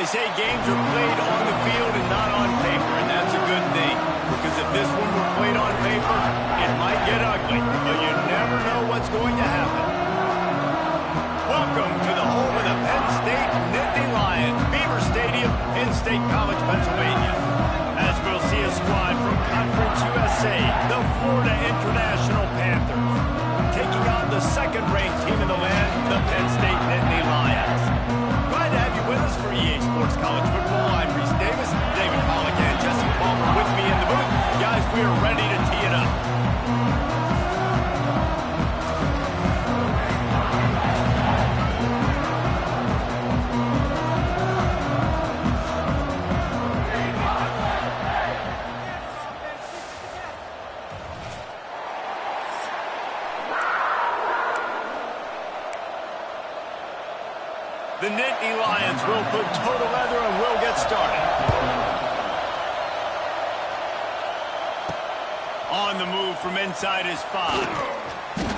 They say games are played on the field and not on paper, and that's a good thing. Because if this one were played on paper, it might get ugly, but you never know what's going to happen. Welcome to the home of the Penn State Nittany Lions, Beaver Stadium in State College, Pennsylvania. As we'll see a squad from Conference USA, the Florida International Panthers, taking on the second-ranked team in the land, the Penn State Nittany Lions. Glad to have you with us for EA Sports College Football. I'm Reese Davis, David Pollack, and Jesse Palmer with me in the booth. Guys, we are ready to tee it up. The Nittany Lions will put total leather and we'll get started. On the move from inside his 5.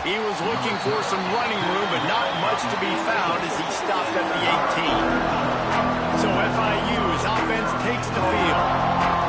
He was looking for some running room, but not much to be found as he stopped at the 18. So FIU's offense takes the field.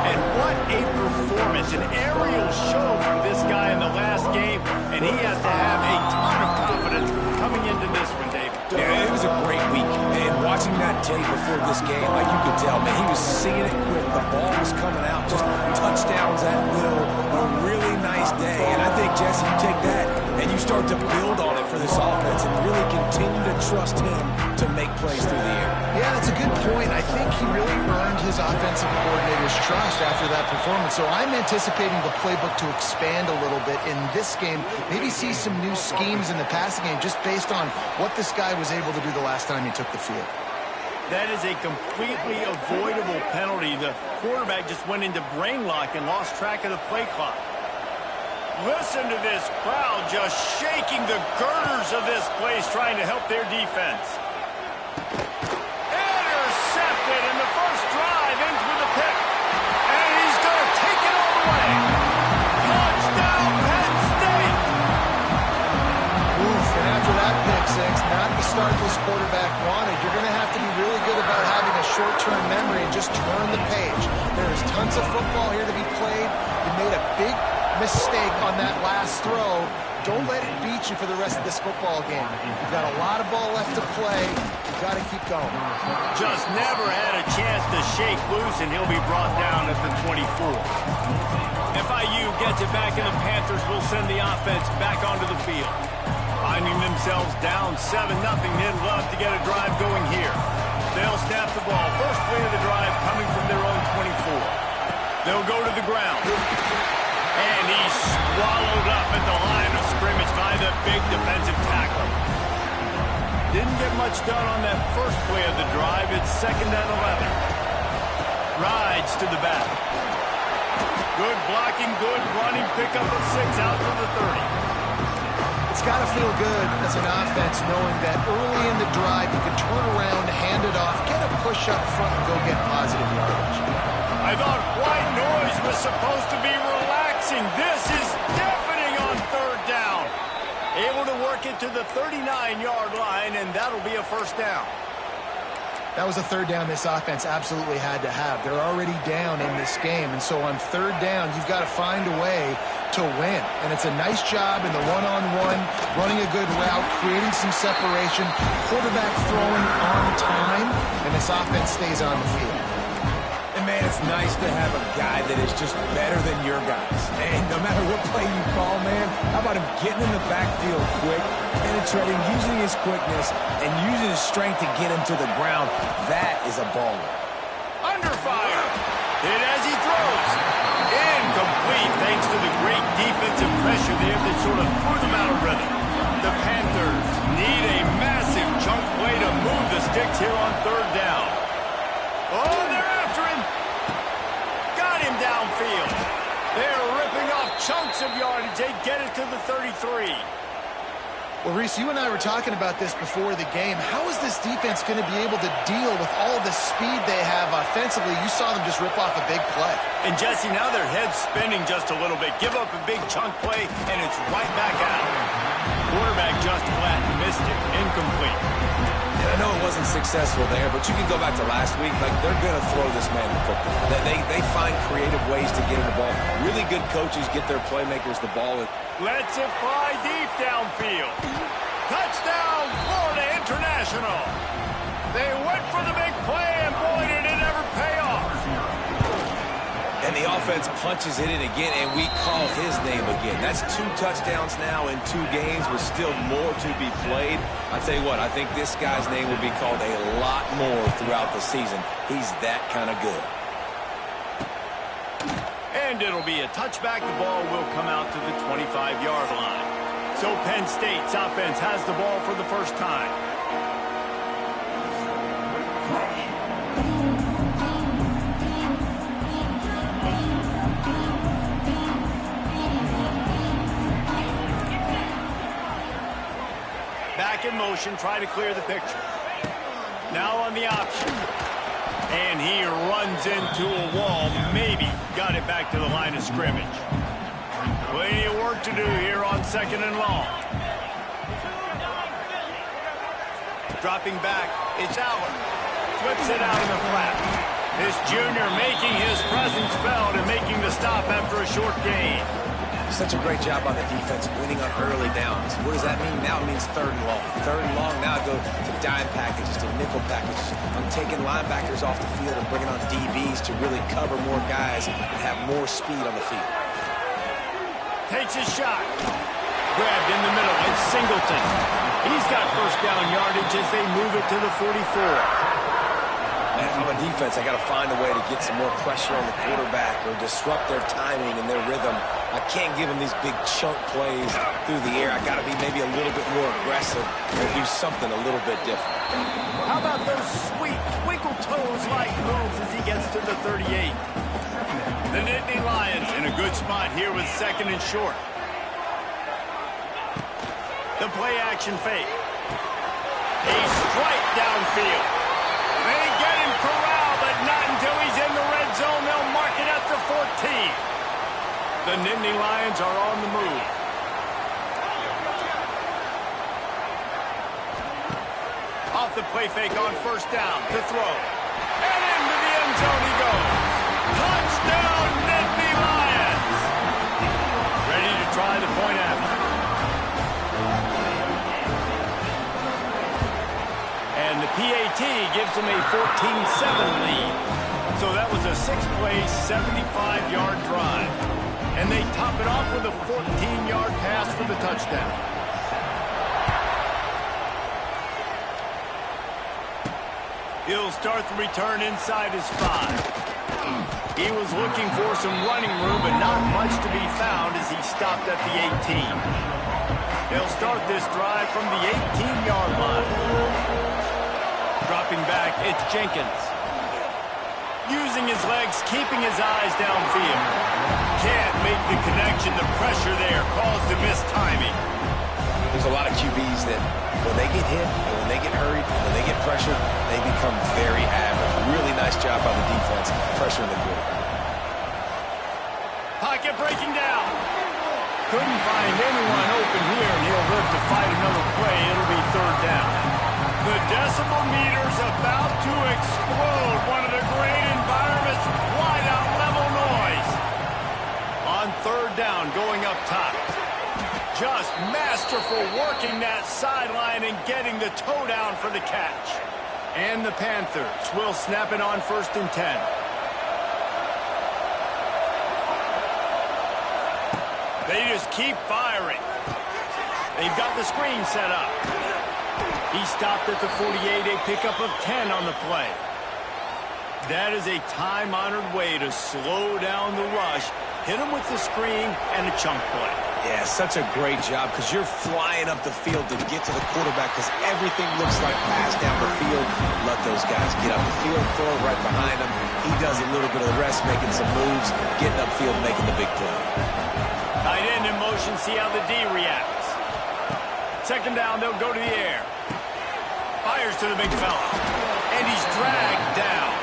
And what a performance, an aerial show from this guy in the last game, and he has to have a ton of confidence coming into this one, David. Yeah, it was a great week, and watching that tape before this game, like you could tell, man, he was seeing it quick. The ball was coming out, just touchdowns at will. A really nice day, and I think, Jesse, you take that and you start to build on it for this offense and really continue to trust him to make plays through the air. Yeah, that's a good point. I think he really earned his offensive coordinator's trust after that performance. So I'm anticipating the playbook to expand a little bit in this game. Maybe see some new schemes in the passing game just based on what this guy was able to do the last time he took the field. That is a completely avoidable penalty. The quarterback just went into brain lock and lost track of the play clock. Listen to this crowd just shaking the girders of this place trying to help their defense. Intercepted, and the first drive ends with a pick. And he's going to take it all the way. Touchdown, Penn State! Oof, and after that pick six, not the start this quarterback wanted. You're going to have to be really good about having a short-term memory and just turn the page. There is tons of football here to be played. You made a big mistake on that last throw. Don't let it beat you for the rest of this football game. You've got a lot of ball left to play. You've got to keep going. Just never had a chance to shake loose, and he'll be brought down at the 24. FIU gets it back, and the Panthers will send the offense back onto the field. Finding themselves down 7-0, they'd love to get a drive going here. They'll snap the ball. First play of the drive coming from their own 24. They'll go to the ground. And he's swallowed up at the line of scrimmage by the big defensive tackler. Didn't get much done on that first play of the drive. It's 2nd and 11. Rides to the back. Good blocking, good running, pickup of 6 out to the 30. It's got to feel good as an offense knowing that early in the drive you can turn around, hand it off, get a push up front, and go get positive yardage. I thought white noise was supposed to be relaxing. This is deafening on 3rd down. Able to work it to the 39-yard line, and that'll be a 1st down. That was a 3rd down this offense absolutely had to have. They're already down in this game, and so on 3rd down, you've got to find a way to win. And it's a nice job in the one-on-one, running a good route, creating some separation, quarterback throwing on time, and this offense stays on the field. And, man, it's nice to have a guy that is just better than your guys. And no matter what play you call, man, how about him getting in the backfield quick, penetrating, using his quickness, and using his strength to get him to the ground. That is a baller. Under fire. Hit as he throws. Incomplete thanks to the great defensive pressure there that sort of threw them out of rhythm. The Panthers need a massive chunk play to move the sticks here on 3rd down. Oh, they're after him. Got him downfield. They're ripping off chunks of yardage. They get it to the 33. Well, Reese, you and I were talking about this before the game. How is this defense going to be able to deal with all the speed they have offensively? You saw them just rip off a big play. And, Jesse, now their head's spinning just a little bit. Give up a big chunk play, and it's right back out. Quarterback just flat missed it. Incomplete. And I know it wasn't successful there, but you can go back to last week. Like, they're going to throw this man the football. They find creative ways to get him the ball. Really good coaches get their playmakers the ball. Lets it fly deep downfield. Touchdown, Florida International. They went for the big play, and boy, did it ever pay off. And the offense punches it in again, and we call his name again. That's 2 touchdowns now in 2 games with still more to be played. I'll tell you what, I think this guy's name will be called a lot more throughout the season. He's that kind of good. And it'll be a touchback. The ball will come out to the 25-yard line. So Penn State's offense has the ball for the first time. Back in motion, try to clear the picture. Now on the option. And he runs into a wall. Maybe got it back to the line of scrimmage. Plenty of work to do here on 2nd and long. Dropping back, it's Aller. Flips it out in the flat. This junior making his presence felt and making the stop after a short gain. Such a great job on the defense, winning on early downs. What does that mean? Now it means 3rd and long. 3rd and long, now go to dime packages, to nickel packages. I'm taking linebackers off the field and bringing on DBs to really cover more guys and have more speed on the field. Takes his shot. Grabbed in the middle. It's Singleton. He's got 1st down yardage as they move it to the 44. Man, if I'm a defense, I got to find a way to get some more pressure on the quarterback or disrupt their timing and their rhythm. I can't give them these big chunk plays through the air. I got to be maybe a little bit more aggressive or do something a little bit different. How about those sweet twinkle toes-like moves as he gets to the 38? The Nittany Lions in a good spot here with 2nd and short. The play action fake. A strike downfield. They get him corralled, but not until he's in the red zone. They'll mark it at the 14. The Nittany Lions are on the move. Off the play fake on 1st down to throw. And into the end zone he goes. Touchdown, Nittany Lions. Ready to try the point after. And the PAT gives them a 14-7 lead. So that was a 6-play, 75-yard drive. And they top it off with a 14-yard pass for the touchdown. He'll start the return inside his 5. He was looking for some running room, but not much to be found as he stopped at the 18. They'll start this drive from the 18-yard line. Dropping back, it's Jenkins. Using his legs, keeping his eyes downfield. Can't make the connection. The pressure there caused the missed timing. There's a lot of QBs that when they get hit, and when they get hurried, when they get pressured, they become very average. Really nice job by the defense pressuring the quarterback. Pocket breaking down. Couldn't find anyone open here, and he'll live to fight another play. It'll be 3rd down. The decibel meter's about to explode. One of the great environments, wide out level noise. On 3rd down, going up top. Just masterful working that sideline and getting the toe down for the catch. And the Panthers will snap it on 1st and 10. They just keep firing. They've got the screen set up. He stopped at the 48, a pickup of 10 on the play. That is a time-honored way to slow down the rush, hit him with the screen, and a chunk play. Yeah, such a great job because you're flying up the field to get to the quarterback because everything looks like pass down the field. Let those guys get up the field, throw it right behind him. He does a little bit of the rest, making some moves, getting upfield, making the big play. Tight end in motion, see how the D reacts. 2nd down, they'll go to the air. Fires to the big fella. And he's dragged down.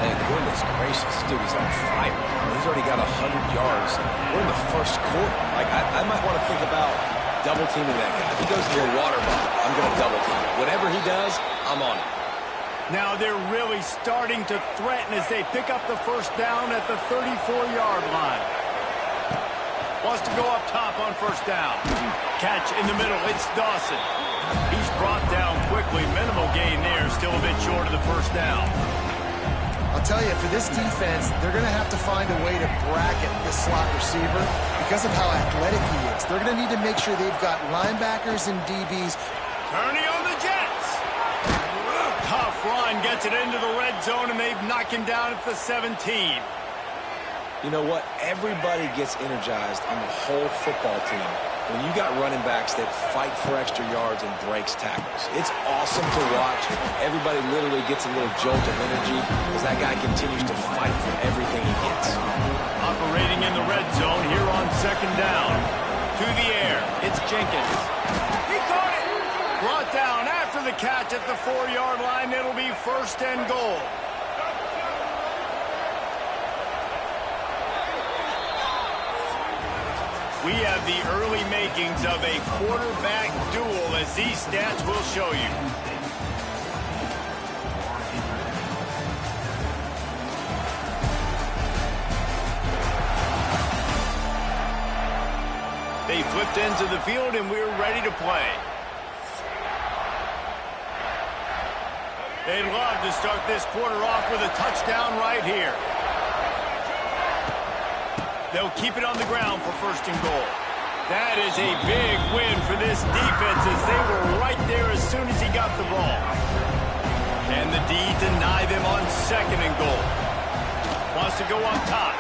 Man, goodness gracious, dude, he's on fire. He's already got 100 yards. We're in the 1st quarter. Like, I might want to think about double-teaming that guy. If he goes to a water bottle, I'm going to double-team him. Whatever he does, I'm on it. Now they're really starting to threaten as they pick up the 1st down at the 34-yard line. Wants to go up top on 1st down. Catch in the middle, it's Dawson. He's brought down quickly. Minimal gain there, still a bit short of the 1st down. I'll tell you, for this defense, they're going to have to find a way to bracket this slot receiver because of how athletic he is. They're going to need to make sure they've got linebackers and DBs. Turning on the Jets. Tough run, gets it into the red zone, and they've knocked him down at the 17. You know what? Everybody gets energized on the whole football team when you got running backs that fight for extra yards and breaks tackles. It's awesome to watch. Everybody literally gets a little jolt of energy as that guy continues to fight for everything he gets. Operating in the red zone here on 2nd down. To the air, it's Jenkins. He caught it! Brought down after the catch at the 4-yard line. It'll be 1st and goal. We have the early makings of a quarterback duel, as these stats will show you. They flipped into the field, and we're ready to play. They'd love to start this quarter off with a touchdown right here. They'll keep it on the ground for 1st and goal. That is a big win for this defense as they were right there as soon as he got the ball. And the D deny them on 2nd and goal. Wants to go up top.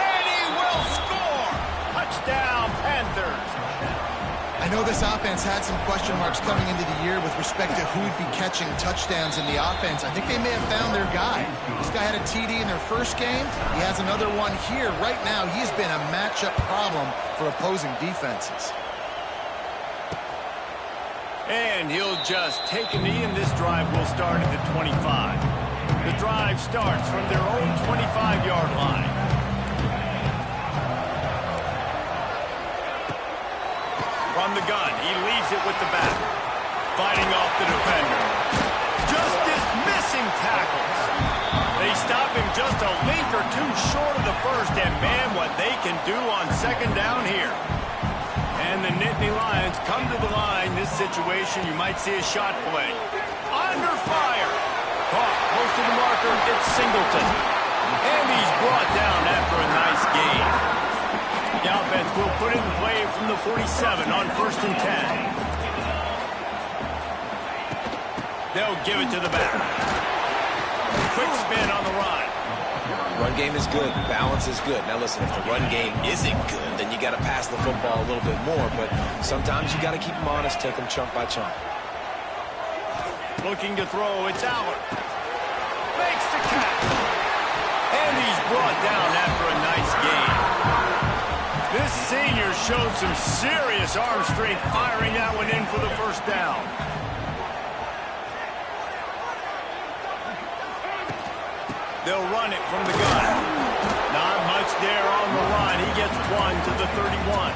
And he will score! Touchdown, Panthers. I know this offense had some question marks coming into the year with respect to who'd be catching touchdowns in the offense. I think they may have found their guy. This guy had a TD in their 1st game. He has another one here. Right now, he's been a matchup problem for opposing defenses. And he'll just take a knee, and this drive will start at the 25. The drive starts from their own 25-yard line. From the gun, he leaves it with the back. Fighting off the defender. Just dismissing tackles. They stop him just a link or two short of the 1st, and man, what they can do on 2nd down here. And the Nittany Lions come to the line. This situation, you might see a shot play. Under fire. Caught close to the marker, it's Singleton. And he's brought down after a nice gain. The offense will put it in play from the 47 on 1st and 10. They'll give it to the back. Quick spin on the run. Run game is good. Balance is good. Now, listen, if the run game isn't good, then you got to pass the football a little bit more. But sometimes you got to keep them honest, take them chunk by chunk. Looking to throw. It's Allen. Makes the catch. And he's brought down after a nice gain. This senior showed some serious arm strength firing that one in for the first down. They'll run it from the gun. Not much there on the run. He gets one to the 31.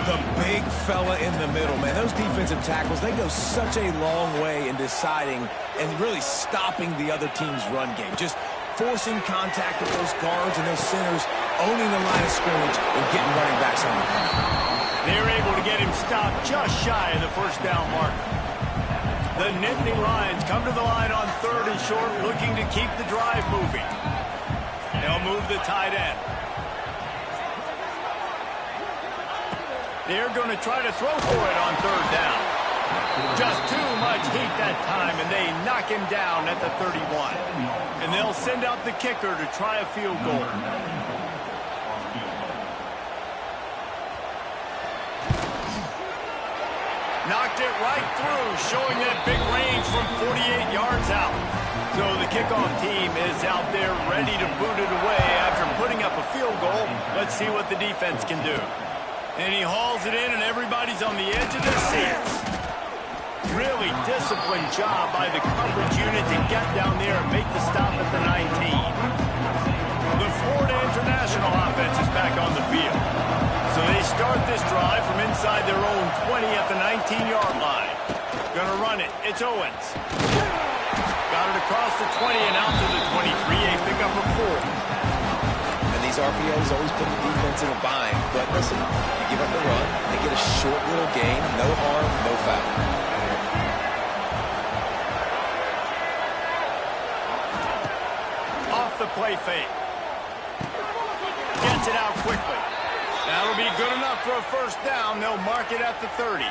The big fella in the middle, man. Those defensive tackles, they go such a long way in deciding and really stopping the other team's run game. Just forcing contact with those guards and those centers, owning the line of scrimmage and getting running backs on the ground. They're able to get him stopped just shy of the first down mark. The Nittany Lions come to the line on 3rd and short, looking to keep the drive moving. They'll move the tight end. They're going to try to throw for it on 3rd down. Just too much heat that time, and they knock him down at the 31. And they'll send out the kicker to try a field goal. Knocked it right through, showing that big range from 48 yards out. So the kickoff team is out there ready to boot it away after putting up a field goal. Let's see what the defense can do. And he hauls it in, and everybody's on the edge of their seats. Really disciplined job by the coverage unit to get down there and make the stop at the 19. The Florida International offense is back on the field. So they start this drive from inside their own 20 at the 19-yard line. Gonna run it. It's Owens. Got it across the 20 and out to the 23. A pickup of 4. And these RPOs always put the defense in a bind. But listen, you give up the run, they get a short little gain, no harm, no foul. Off the play fake. Gets it out quickly. That'll be good enough for a first down. They'll mark it at the 30.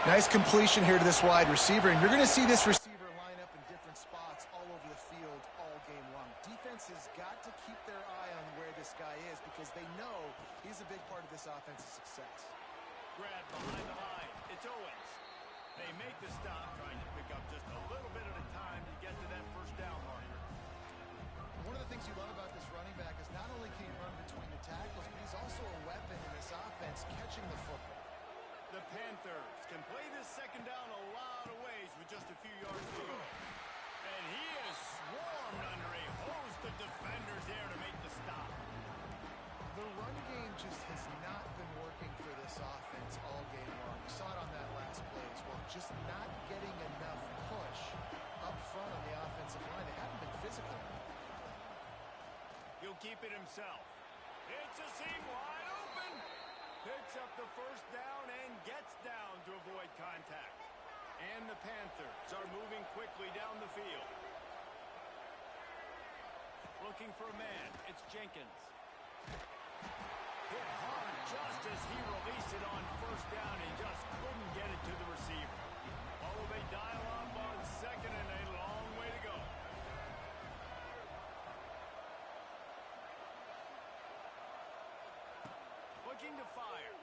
Nice completion here to this wide receiver, and you're going to see this receiver line up in different spots all over the field all game long. Defense has got to keep their eye on where this guy is because they know he's a big part of this offense's success. Grab behind the line. It's Owens. They make the stop, trying to pick up just a little bit at a time to get to that first down marker. One of the things you love about this running back is not only can he run between the tackles, but he's also a weapon in this offense catching the football. The Panthers can play this second down a lot of ways with just a few yards to go. And he is swarmed under a host of defenders there to make the stop. The run game just has not been working for this offense all game long. We saw it on that last play as well. Just not getting enough push up front on the offensive line. They haven't been physical. He'll keep it himself. It's a seam wide open. Picks up the first down and gets down to avoid contact. And the Panthers are moving quickly down the field. Looking for a man. It's Jenkins. Hit hard just as he released it on first down. He just couldn't get it to the receiver. Oh, they dial up on second and a long way to go. Looking to fire.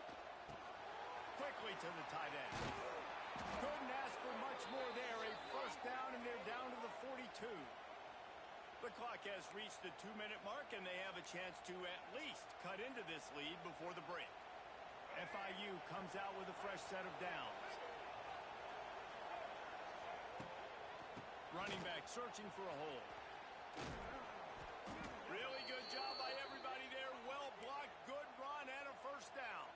Quickly to the tight end. Couldn't ask for much more there. A first down, and they're down to the 42. The clock has reached the 2-minute mark, and they have a chance to at least cut into this lead before the break. FIU comes out with a fresh set of downs. Running back searching for a hole. Really good job by everybody there. Well blocked, good run, and a first down.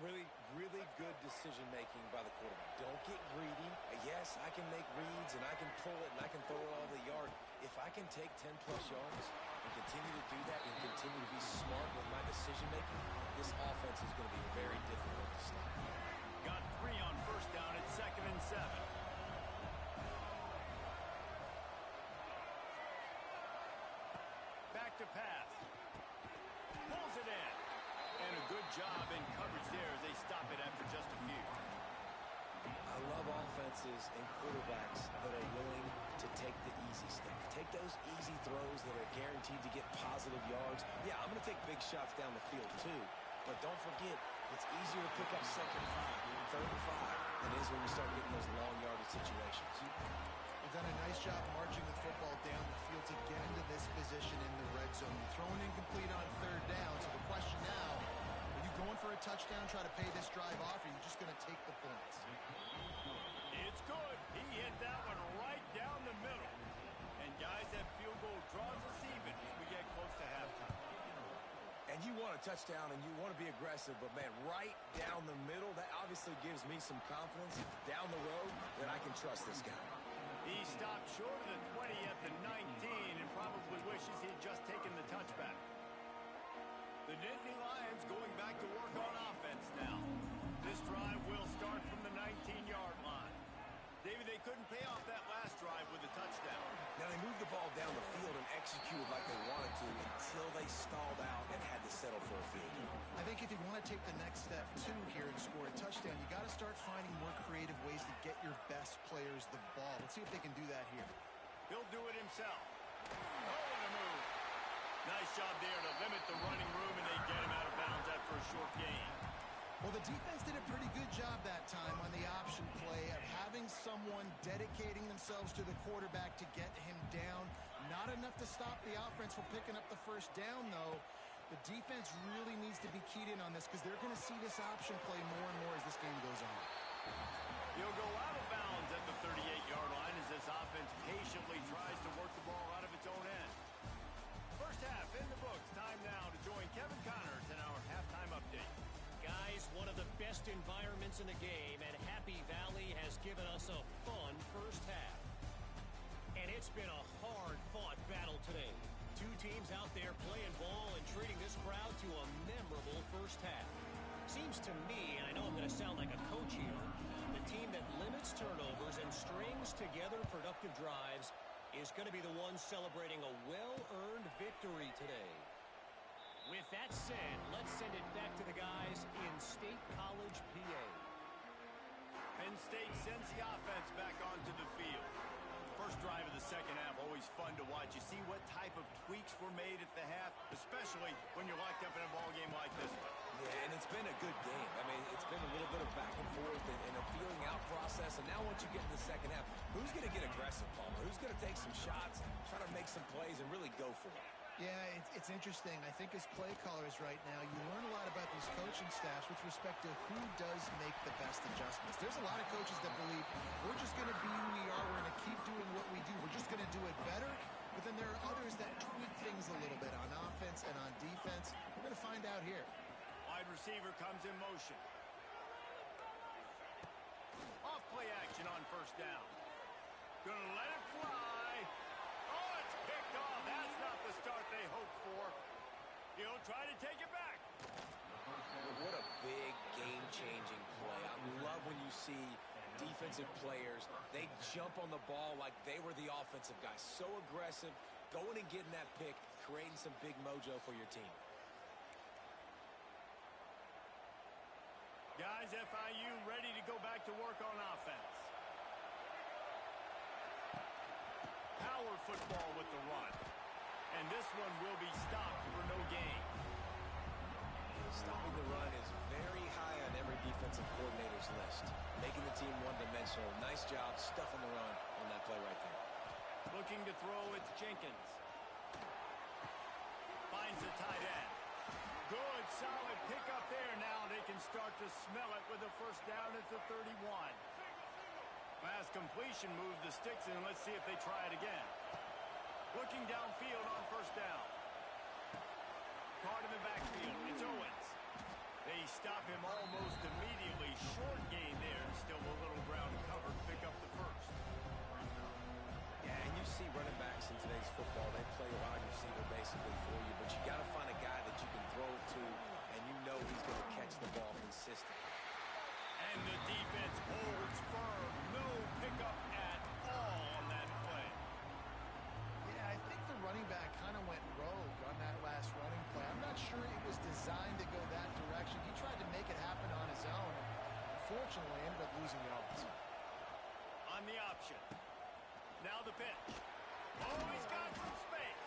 Really, really good decision-making by the quarterback. Don't get greedy. Yes, I can make reads, and I can pull it, and I can throw it all the yard. If I can take 10-plus yards and continue to do that and continue to be smart with my decision-making, this offense is going to be very difficult to stop. Got 3 on first down at 2nd and 7. Back to pass. Pulls it in. And a good job in coverage there as they stop it after just a few. I love offenses defenses and quarterbacks that are willing to take the easy stuff. Take those easy throws that are guaranteed to get positive yards. Yeah, I'm going to take big shots down the field too. But don't forget, it's easier to pick up second and 5, third and 5 than it is when you start getting those long yardage situations. They've done a nice job marching the football down the field to get into this position in the red zone. You're throwing incomplete on third down, so the question now, are you going for a touchdown, try to pay this drive off, or are you just going to take the points? It's good. He hit that one right down the middle. And guys, that field goal draws us even as we get close to halftime. And you want a touchdown and you want to be aggressive, but man, right down the middle, that obviously gives me some confidence down the road that I can trust this guy. He stopped short of the 20 at the 19 and probably wishes he'd just taken the touchback. The Nittany Lions going back to work on offense now. This drive will start from the 19-yard line. David, they couldn't pay off that last drive with a touchdown. Now, they moved the ball down the field and executed like they wanted to until they stalled out and had to settle for a field goal. I think if you want to take the next step, too, here and score a touchdown, you got to start finding more creative ways to get your best players the ball. Let's see if they can do that here. He'll do it himself. Oh, and a move. Nice job there to limit the running room, and they get him out of bounds after a short gain. Well, the defense did a pretty good job that time on the option play of having someone dedicating themselves to the quarterback to get him down. Not enough to stop the offense from picking up the first down, though. The defense really needs to be keyed in on this because they're going to see this option play more and more as this game goes on. He'll go out of bounds at the 38-yard line as this offense patiently tries to work the ball out of its own end. First half in the books. Time now to join Kevin Connors in our halftime update. Guys, one of the best environments in the game, and Happy Valley has given us a fun first half. And it's been a hard-fought battle today. Two teams out there playing ball and treating this crowd to a memorable first half. Seems to me, and I know I'm going to sound like a coach here, the team that limits turnovers and strings together productive drives is going to be the one celebrating a well-earned victory today. With that said, let's send it back to the guys in State College, PA. Penn State sends the offense back onto the field. First drive of the second half, always fun to watch. You see what type of tweaks were made at the half, especially when you're locked up in a ball game like this one. Yeah, and it's been a good game. I mean, it's been a little bit of back and forth and a feeling out process. And now once you get in the second half, who's going to get aggressive, Palmer? Who's going to take some shots, try to make some plays, and really go for it? Yeah, it's interesting. I think as play callers right now, you learn a lot about these coaching staffs with respect to who does make the best adjustments. There's a lot of coaches that believe we're just going to be who we are. We're going to keep doing what we do. We're just going to do it better. But then there are others that tweak things a little bit on offense and on defense. We're going to find out here. Wide receiver comes in motion. Off play action on first down. Gonna let it fly. Oh, it's picked off. That's not the start they hoped for. He'll try to take it back. What a big game-changing play. I love when you see defensive players, they jump on the ball like they were the offensive guy. So aggressive, going and getting that pick, creating some big mojo for your team. Guys, FIU ready to go back to work on offense. Power football with the run. And this one will be stopped for no gain. Stopping the run is very high on every defensive coordinator's list. Making the team one-dimensional. Nice job stuffing the run on that play right there. Looking to throw, it's Jenkins. Finds the tight end. Good, solid pickup there. Now they can start to smell it with a first down at the 31. Pass completion moved the sticks, and let's see if they try it again. Looking downfield on first down. Caught in the backfield. It's Owens. They stop him almost immediately. Short gain there, and still a little ground covered. Pick up the first. Yeah, and you see running backs in today's football, they play wide receiver basically for you, but you got to find a guy that you can throw it to, and you know he's going to catch the ball consistently. And the defense holds firm. No pickup at all on that play. Yeah, I think the running back kind of went rogue on that last running play. I'm not sure it was designed to go that direction. He tried to make it happen on his own. Unfortunately, ended up losing yards. pitch. Oh, he's got some space.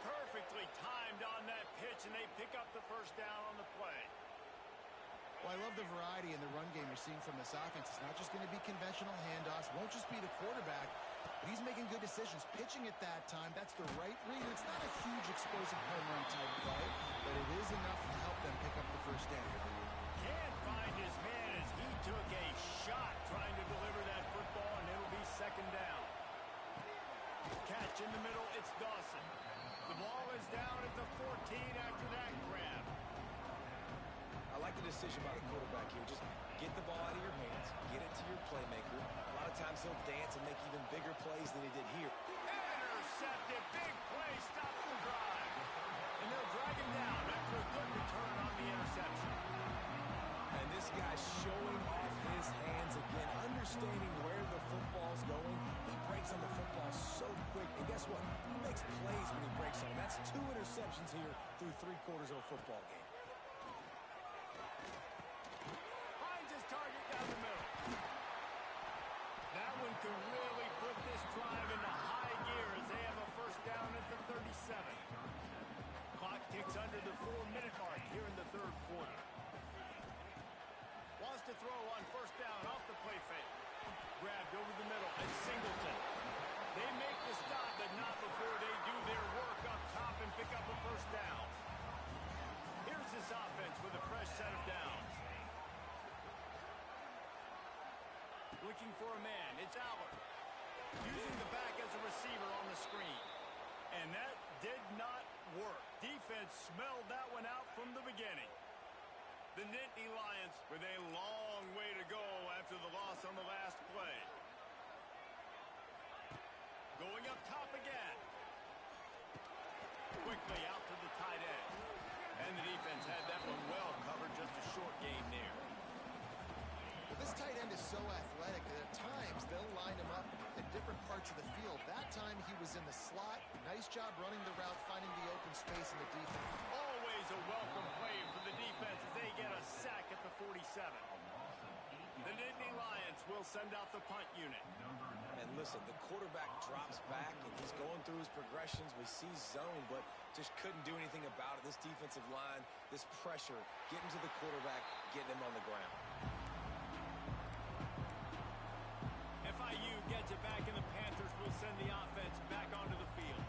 Perfectly timed on that pitch, and they pick up the first down on the play. Well, I love the variety in the run game you're seeing from this offense. It's not just going to be conventional handoffs. Won't just be the quarterback, but he's making good decisions. Pitching at that time, that's the right read. It's not a huge explosive home run type play, but it is enough to help them pick up the first down. Can't find his man as he took a shot trying to deliver that football, and it'll be second down. Catch in the middle, it's Dawson. The ball is down at the 14 after that grab. I like the decision by the quarterback here. Just get the ball out of your hands, get it to your playmaker. A lot of times he'll dance and make even bigger plays than he did here. Intercepted, big play, stops the drive. And they'll drag him down after a good return on the interception. And this guy's showing off his hands again, understanding where the football's going. He breaks on the football so quick. And guess what? He makes plays when he breaks on it. That's 2 interceptions here through 3 quarters of a football game. Target down the middle. That one could really put this drive into high gear as they have a first down at the 37. Clock ticks under the 4-minute mark here in the third quarter. Wants to throw on first down off the play fake. Grabbed over the middle and Singleton. They make the stop, but not before they do their work up top and pick up a first down. Here's this offense with a fresh set of downs. Looking for a man. It's Allard. Using the back as a receiver on the screen. And that did not work. Defense smelled that one out from the beginning. The Nittany Lions with a long way to go after the loss on the last play. Going up top again. Quickly out to the tight end. And the defense had that one well covered. Just a short gain there. This tight end is so athletic that at times they'll line him up in different parts of the field. That time he was in the slot. Nice job running the route, finding the open space in the defense. Always a welcome play for the defense as they get a sack at the 47. The Nittany Lions will send out the punt unit. And listen, the quarterback drops back and he's going through his progressions. We see zone, but just couldn't do anything about it. This defensive line, this pressure, getting to the quarterback, getting him on the ground. FIU gets it back, and the Panthers will send the offense back onto the field.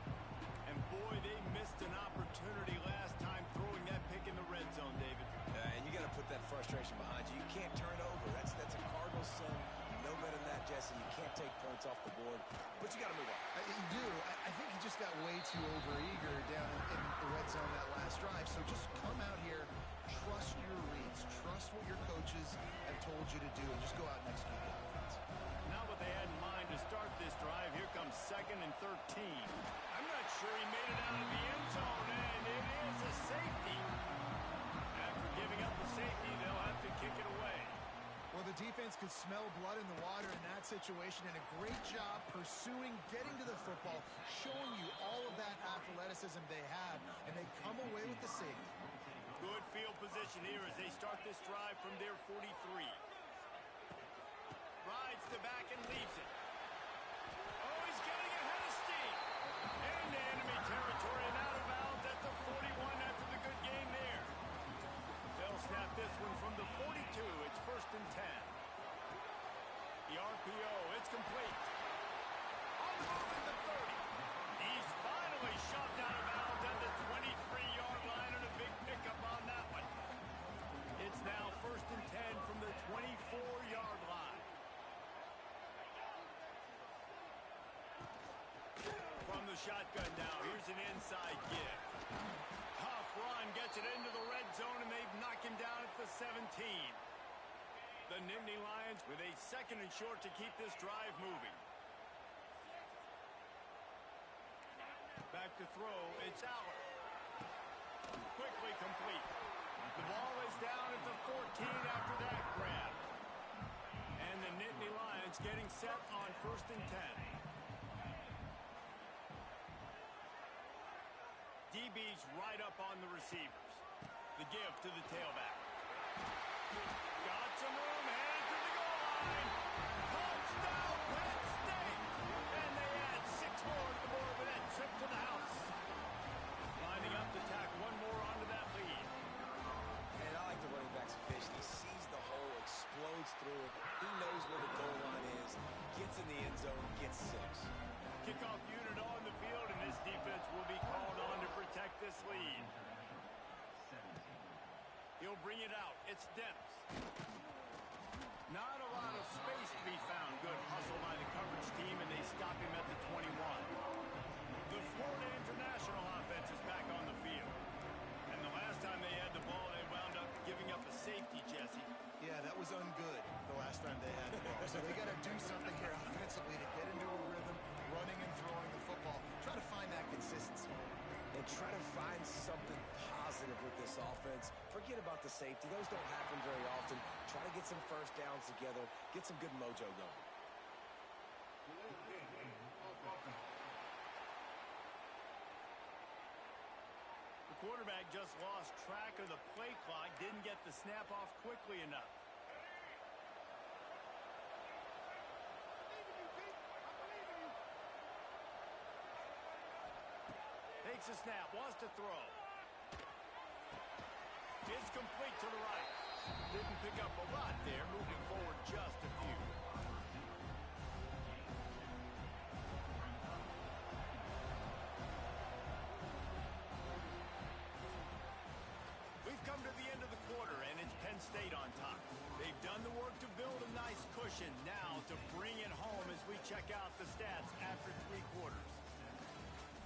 And boy, they missed an opportunity last time throwing that pick in the red zone, David. And you got to put that frustration behind you. You can't turn over. That's a Cardinal sin. You know better than that, Jesse. You can't take points off the board, but you got to move on. You do. I think he just got way too overeager down in the red zone that last drive. So just come out here, trust your reads, trust what your coaches have told you to do, and just go out and execute the offense. Not what they had in mind to start this drive. Here comes 2nd and 13. I'm not sure he made it out of the end zone, and it is a safety. After giving up the safety, they'll have to kick it away. Well, the defense could smell blood in the water in that situation, and a great job pursuing, getting to the football, showing you all of that athleticism they have, and they come away with the safety. Good field position here as they start this drive from their 43. Rides the back and leaves it. Oh, he's getting ahead of steam. Into enemy territory and out of bounds at the 41 after the good game there. They'll snap this one from the 42. It's 1st and 10. The RPO, it's complete. On the move at the 30. He's finally shoved out of bounds at the 23-yard line and a big pickup on that one. It's now 1st and 10 from the 24-yard line. From the shotgun now, here's an inside give. Tough run, gets it into the red zone, and they've knocked him down at the 17. The Nittany Lions with a 2nd and short to keep this drive moving. Back to throw, it's Allard. Quickly complete. The ball is down at the 14 after that grab. And the Nittany Lions getting set on 1st and 10. DB's right up on the receivers. The give to the tailback. Got some room, headed to the goal line. Touchdown, Penn State! And they add gets in the end zone, gets 6. Kickoff unit on the field, and this defense will be called on to protect this lead. He'll bring it out. It's depth. Not a lot of space to be found. Good hustle by the coverage team, and they stop him at the 21. The Florida International offense is back on the field. And the last time they had the ball, they wound up giving up a safety, Jesse. Yeah, that was ungood the last time they had the ball. So they got to do something here offensively to get into a rhythm, running and throwing the football. Try to find that consistency. And try to find something positive with this offense. Forget about the safety. Those don't happen very often. Try to get some first downs together. Get some good mojo going. The quarterback just lost track of the play clock. Didn't get the snap off quickly enough. Takes a snap, wants to throw. It's complete to the right. Didn't pick up a lot there, moving forward just a few. We've come to the end of the quarter, and it's Penn State on top. They've done the work to build a nice cushion. Now to bring it home as we check out the stats after 3 quarters.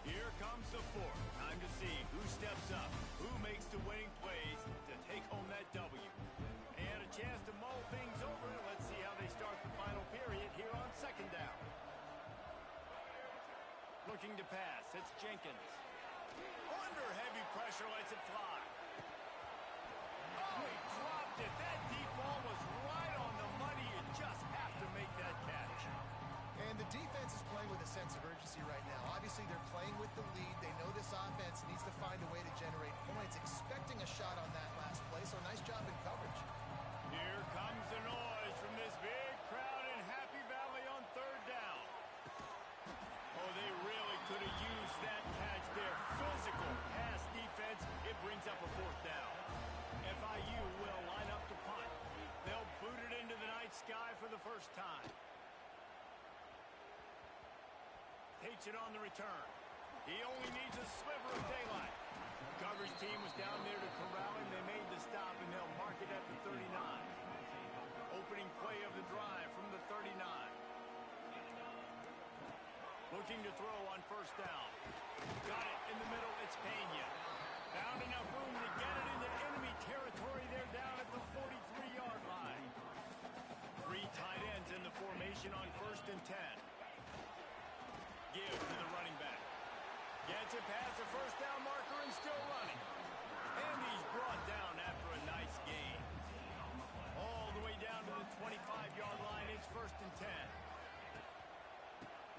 Here comes the fourth. Time to see who steps up, who makes the winning plays to take home that W. And a chance to mull things over. Let's see how they start the final period here on 2nd down. Looking to pass. It's Jenkins. Under heavy pressure, lets it fly. Oh, he dropped it. That deep ball was right on the money. You just have to make that catch. And the defense is playing with a sense of urgency right now. Obviously, they're playing with the lead. They know this offense needs to find a way to generate points, expecting a shot on that last play, so nice job in coverage. Here comes the noise from this big crowd in Happy Valley on 3rd down. Oh, they really could have used that catch there. Physical pass defense. It brings up a 4th down. FIU will line up to punt. They'll boot it into the night sky for the first time. Takes it on the return. He only needs a sliver of daylight. The coverage team was down there to corral him. They made the stop, and they'll mark it at the 39. Opening play of the drive from the 39. Looking to throw on 1st down. Got it in the middle. It's Pena. Found enough room to get it into enemy territory. They're down at the 43-yard line. 3 tight ends in the formation on 1st and 10. Give to the running back. Gets it past the 1st down marker and still running. And he's brought down after a nice gain. All the way down to the 25-yard line. It's 1st and 10.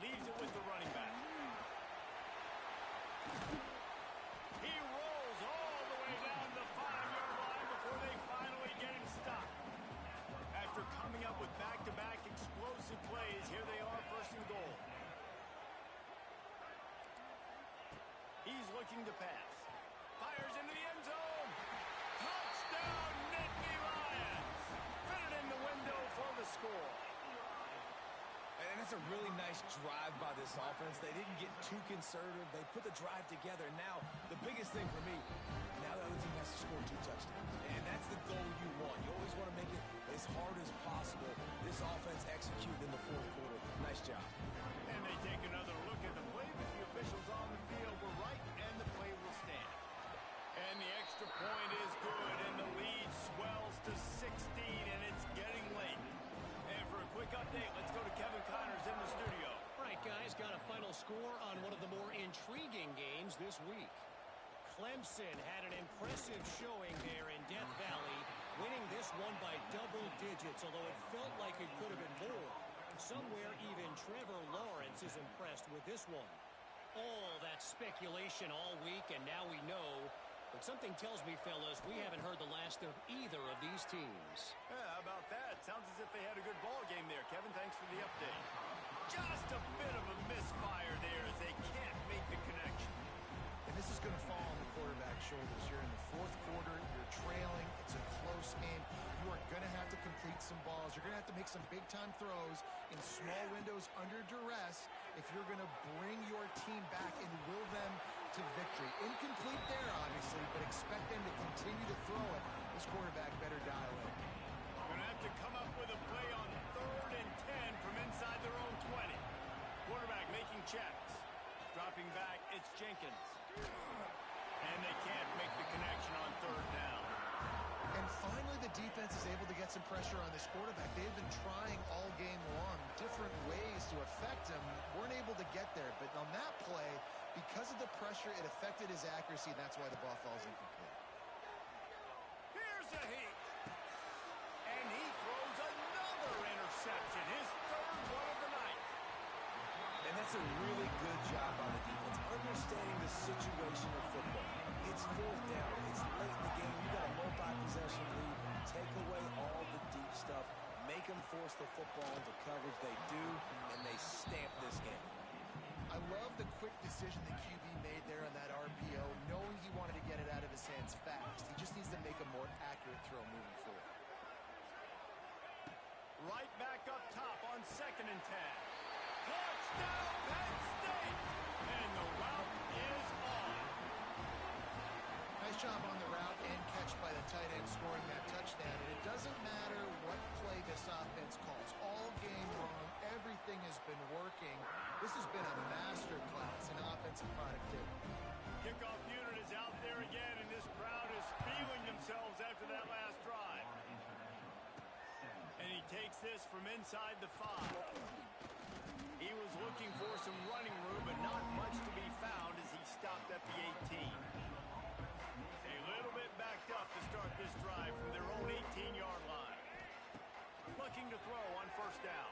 Leaves it with the running back. He rolls all the way down the 5-yard line before they finally get him stopped. After coming up with back-to-back explosive plays, here they are, 1st and goal. He's looking to pass. Fires into the end zone. Touchdown, Nittany Lions. Fit it in the window for the score. And it's a really nice drive by this offense. They didn't get too conservative. They put the drive together. Now, the biggest thing for me, now the other team has to score 2 touchdowns. And that's the goal you want. You always want to make it as hard as possible. This offense executed in the 4th quarter. Nice job. And they take another look at the play, but the officials on the field were right, and the play will stand. And the extra point is good, and the lead swells to 16, and it's getting late. And for a quick update, let's go to Kevin Connors in the studio. All right, guys, got a final score on one of the more intriguing games this week. Clemson had an impressive showing there in Death Valley, winning this one by double digits, although it felt like it could have been more. Somewhere even Trevor Lawrence is impressed with this one. All that speculation all week, and now we know. But something tells me, fellas, we haven't heard the last of either of these teams. Yeah, how about that? Sounds as if they had a good ball game there. Kevin, thanks for the update. Just a bit of a misfire there as they can't make the connection. And this is going to fall on the quarterback's shoulders. You're in the 4th quarter. You're trailing. It's a close game. you are going to have to complete some balls. You're going to have to make some big-time throws in small windows under duress if you're going to bring your team back and will them to victory. Incomplete there, obviously, but expect them to continue to throw it. This quarterback better dial in. Going to have to come up with a play on 3rd and 10 from inside their own 20. Quarterback making checks. Dropping back, it's Jenkins. And they can't make the connection on 3rd down. And finally, the defense is able to get some pressure on this quarterback. They've been trying all game long different ways to affect him. Weren't able to get there. But on that play, because of the pressure, it affected his accuracy, and that's why the ball falls incomplete. Here's a heat. And he throws another interception. His 3rd one of the night. And that's a really good job by the defense, understanding the situation of football. It's 4th down. It's late in the game. You got a multi-possession lead. Take away all the deep stuff. Make them force the football into coverage. They do, and they stamp this game. I love the quick decision the QB made there on that RPO, knowing he wanted to get it out of his hands fast. He just needs to make a more accurate throw moving forward. Right back up top on 2nd and 10. Touchdown, Penn State! And the route is on. Nice job on the route and catch by the tight end scoring that touchdown. And it doesn't matter what play this offense calls. All game long, everything has been working. This has been a masterclass in offensive productivity. Kickoff unit is out there again, and this crowd is feeling themselves after that last drive. And he takes this from inside the 5. He was looking for some running room, but not much to be found as he stopped at the 18. A little bit backed up to start this drive from their own 18-yard line. Looking to throw on 1st down.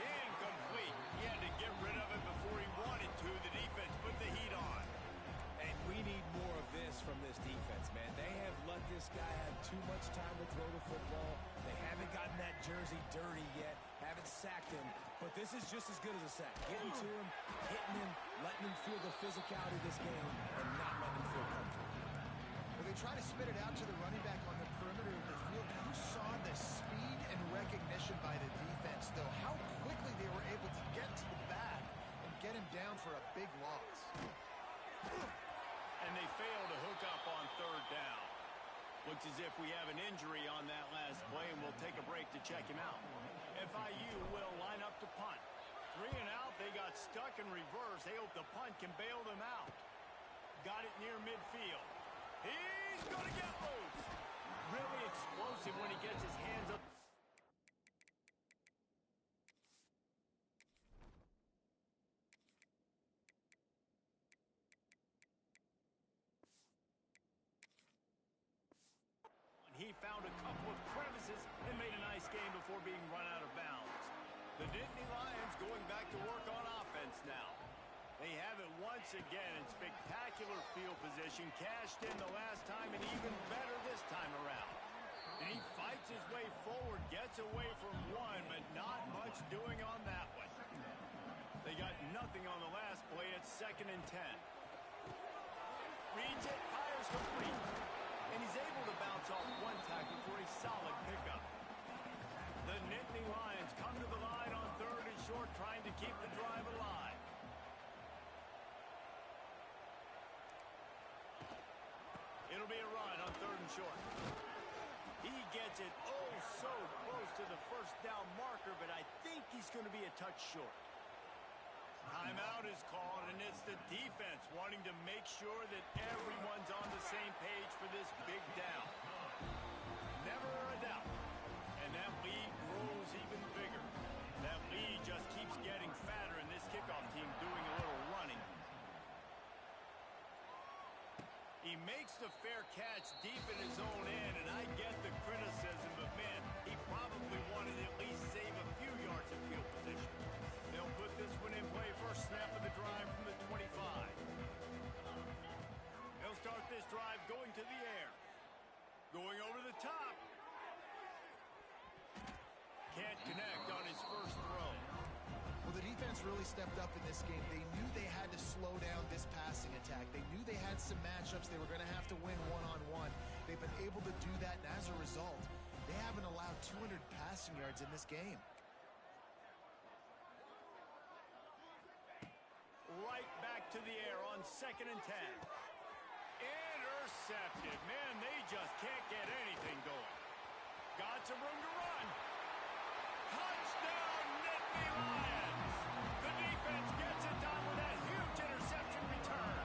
Incomplete. He had to get rid of it before he wanted to. The defense put the heat on. And we need more of this from this defense, man. They have let this guy have too much time to throw the football. They haven't gotten that jersey dirty yet, haven't sacked him. But this is just as good as a sack. Getting to him, hitting him, letting him feel the physicality of this game, and not letting him feel comfortable. Well, they try to spit it out to the running back on the perimeter of the field. You saw the speed and recognition by the defense, though. How quickly they were able to get to the back and get him down for a big loss. And they fail to hook up on 3rd down. Looks as if we have an injury on that last play, and we'll take a break to check him out. FIU will line up to punt. 3 and out, they got stuck in reverse. They hope the punt can bail them out. Got it near midfield. He's going to get loose. Really explosive when he gets his hands up. He found a couple of crevices and made a nice game before being run out of bounds. The Nittany Lions going back to work on offense now. They have it once again in spectacular field position, cashed in the last time and even better this time around. And he fights his way forward, gets away from one, but not much doing on that one. They got nothing on the last play at 2nd and 10. Reads it, fires complete. And he's able to bounce off one tackle for a solid pickup. The Nittany Lions come to the line on 3rd and short, trying to keep the drive alive. It'll be a run on 3rd and short. He gets it oh so close to the 1st down marker, but I think he's going to be a touch short. Timeout is called, and it's the defense wanting to make sure that everyone's on the same page for this big down. Never a doubt. And that lead grows even bigger. That lead just keeps getting fatter, and this kickoff team doing a little running. He makes the fair catch deep in his own end, and I get the criticism, but man, he probably wanted to at least save a few yards of field position. They'll put this one in play, first snap of the drive from the 25. They'll start this drive going to the air. Going over the top. Can't connect on his first throw. Well, the defense really stepped up in this game. They knew they had to slow down this passing attack. They knew they had some matchups they were going to have to win one-on-one. They've been able to do that, and as a result, they haven't allowed 200 passing yards in this game. Right back to the air on 2nd and 10. Intercepted. Man, they just can't get anything going. Got some room to run. Touchdown, Nittany Lions. The defense gets it done with that huge interception return.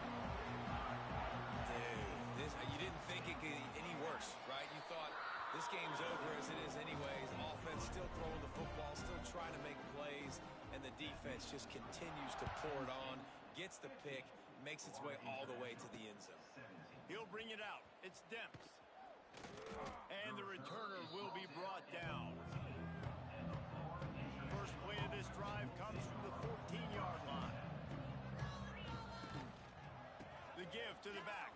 Dude, you didn't think it could get any worse, right? You thought this game's over as it is anyways. Offense still throwing the football, still trying to make plays, and the defense just continues to pour it on, gets the pick, makes its way all the way to the end zone. He'll bring it out. It's Demps. And the returner will be brought down. First play of this drive comes from the 14-yard line. The give to the back.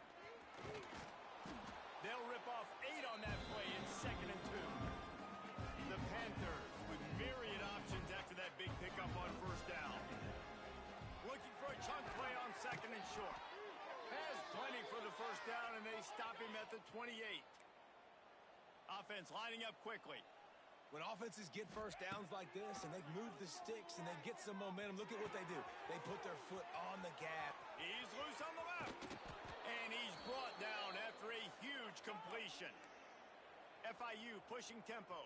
They'll rip off 8 on that play in 2nd and 2. The Panthers with myriad options after that big pickup on 1st down. Looking for a chunk play on 2nd and short. Has plenty for the 1st down, and they stop him at the 28. Offense lining up quickly. When offenses get 1st downs like this and they move the sticks and they get some momentum, look at what they do. They put their foot on the gas. He's loose on the left. And he's brought down after a huge completion. FIU pushing tempo.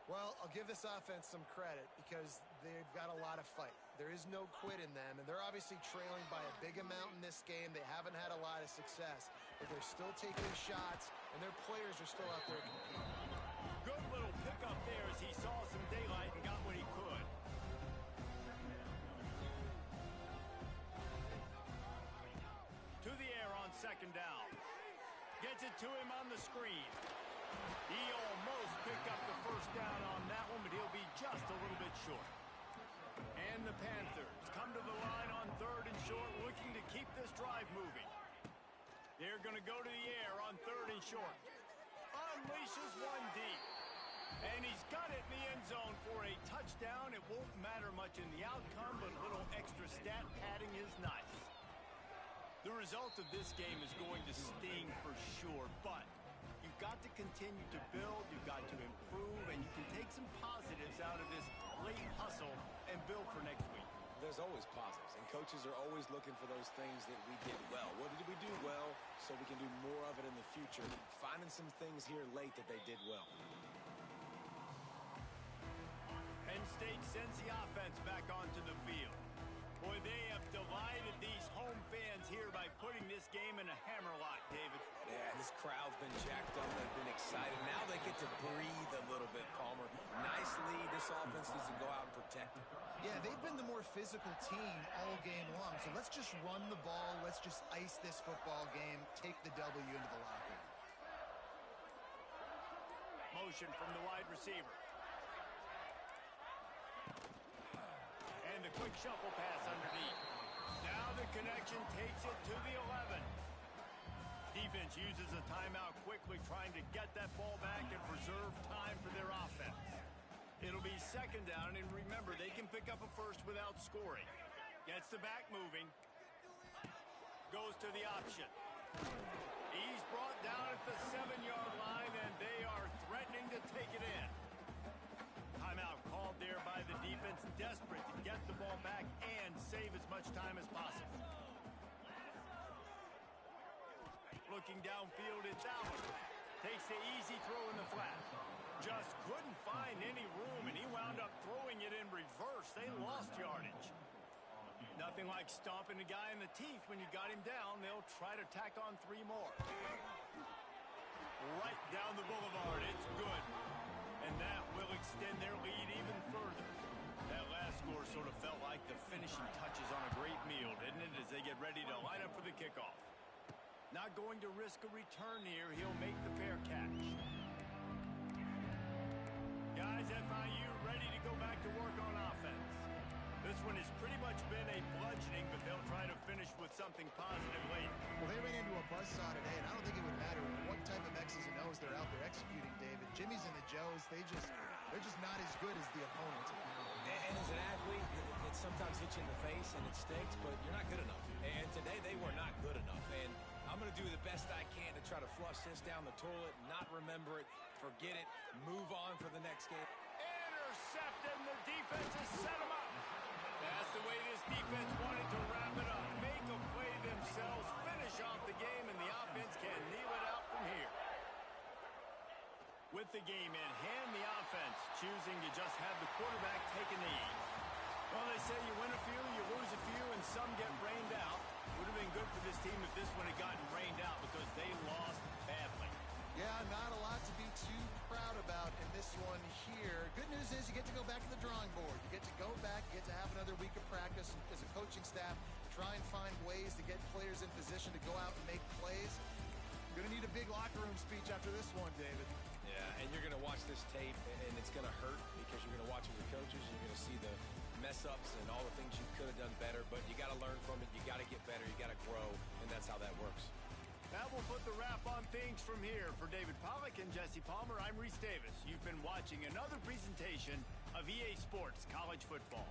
Well, I'll give this offense some credit because they've got a lot of fight. There is no quit in them, and they're obviously trailing by a big amount in this game. They haven't had a lot of success, but they're still taking shots, and their players are still out there competing. Good little pickup there as he saw some daylight and got what he could. To the air on 2nd down. Gets it to him on the screen. He almost picked up the 1st down on that one, but he'll be just a little bit short. And the Panthers come to the line on 3rd and short, looking to keep this drive moving. They're going to go to the air on 3rd and short. Unleashes one deep. And he's got it in the end zone for a touchdown. It won't matter much in the outcome, but a little extra stat padding is nice. The result of this game is going to sting for sure, but you've got to continue to build, you've got to improve, and you can take some positives out of this late hustle and build for next week. There's always positives, and coaches are always looking for those things that we did well. What did we do well so we can do more of it in the future? Finding some things here late that they did well. Penn State sends the offense back onto the field. Boy, they have delighted these home fans here by putting this game in a hammerlock, David. Yeah, this crowd's been jacked up. They've been excited. Now they get to breathe a little bit, Palmer. Nice lead. This offense needs to go out and protect it. Yeah, they've been the more physical team all game long. So let's just run the ball. Let's just ice this football game. Take the W into the locker room. Motion from the wide receiver. And the quick shuffle pass underneath. Now the connection takes it to the 11. Defense uses a timeout quickly, trying to get that ball back and preserve time for their offense. It'll be 2nd down, and remember, they can pick up a 1st without scoring. Gets the back moving. Goes to the option. He's brought down at the 7-yard line, and they are threatening to take it in. Timeout called there by the defense, desperate to get the ball back and save as much time as possible. Looking downfield, it's Allen. Takes the easy throw in the flat. Just couldn't find any room, and he wound up throwing it in reverse. They lost yardage. Nothing like stomping a guy in the teeth when you got him down. They'll try to tack on 3 more. Right down the boulevard. It's good. And that will extend their lead even further. That last score sort of felt like the finishing touches on a great meal, didn't it, as they get ready to line up for the kickoff. Not going to risk a return here. He'll make the fair catch. Guys, FIU ready to go back to work on offense. This one has pretty much been a bludgeoning, but they'll try to finish with something positive later. Well, they ran into a buzzsaw today, and I don't think it would matter what type of X's and O's they're out there executing, David. Jimmy's and the Joes, they're just not as good as the opponent. And as an athlete, it sometimes hits you in the face and it stinks, but you're not good enough. And today they were not good enough. And I'm going to do the best I can to try to flush this down the toilet, not remember it, forget it, move on for the next game. Intercepted, and the defense has set him up. That's the way this defense wanted to wrap it up. Make a play themselves, finish off the game, and the offense can kneel it out from here. With the game in hand, the offense choosing to just have the quarterback take a knee. Well, they say you win a few, you lose a few, and some get rained out. Would have been good for this team if this one had gotten rained out because they lost badly. Yeah, not a lot to be too proud about in this one here. Good news is you get to go back to the drawing board. You get to go back, you get to have another week of practice as a coaching staff, try and find ways to get players in position to go out and make plays. Going to need a big locker room speech after this one, David. Yeah, and you're going to watch this tape, and it's going to hurt because you're going to watch it with coaches, and you're going to see the mess-ups and all the things you could have done better, but you got to learn from it. You got to get better. You got to grow, and that's how that works. That will put the wrap on things from here. For David Pollack and Jesse Palmer, I'm Reese Davis. You've been watching another presentation of EA Sports College Football.